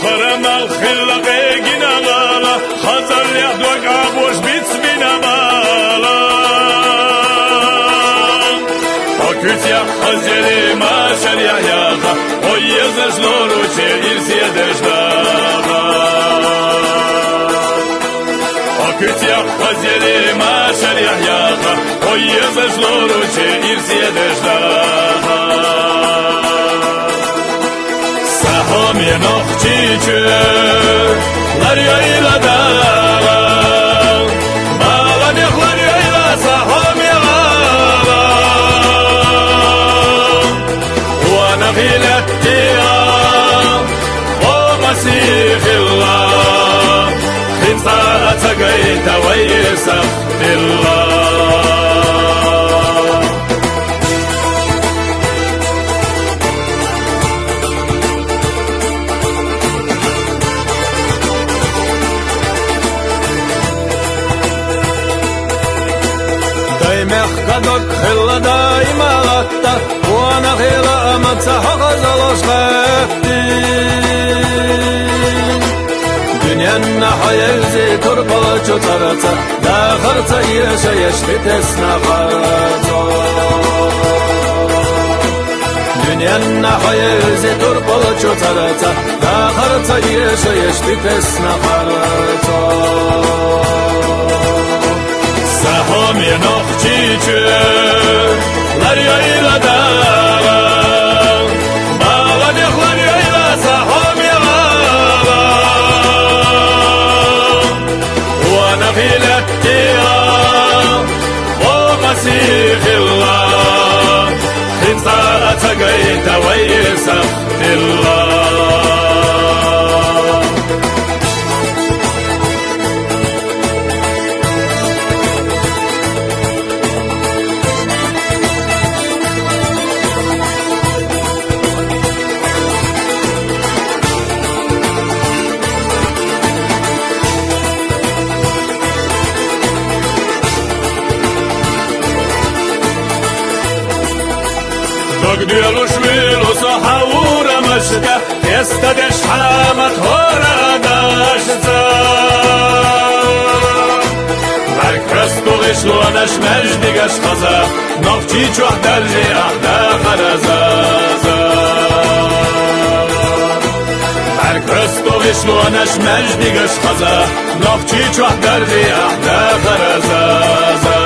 فرم الخلق جنالا خزر يهدوك عبوش بيت بنامالا فكت يا خزري ما شريع ياخا ويزش لوروشي إرسي دشناها فكت يا خزري ما شريع ياخا ويزش لوروشي إرسي دشناها سهم ينخشي lar yayla dağla bağlanıklar yayla saham yağla وانا غيلتي ومسيح الله خنصا تقيت ويسف الله مخدك خلا دايما غطا وانا غيلا امتسح غزلش غفتين دنيا النحيا يزي تربلا جترتا داخرتا يشا يشفي تسنا خرطا دنيا النحيا يزي تربلا جترتا داخرتا يشا يشفي تسنا خرطا سهم ينخشي lar yayla dağla bağlanıklar yayla saham yağla وانا غيلتي ومسيح الله خنصا تقيت ويسف الله Dogdjelo švilu sa haura maška, jesta deš hamat hora dašca. Var krasto vešlo naš meždigaš kaza, novči čuh darži ahda harazaza. Var krasto vešlo naš meždigaš kaza, novči čuh darži ahda harazaza.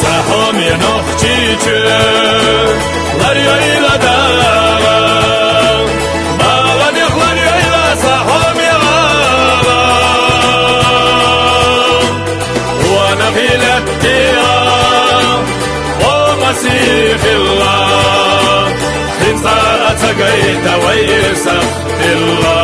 سهم ينخشي lar yayla dağla bağlanıklar yayla saham yağla وانا غيلتي ومسيح الله خنصا تقيت ويسف الله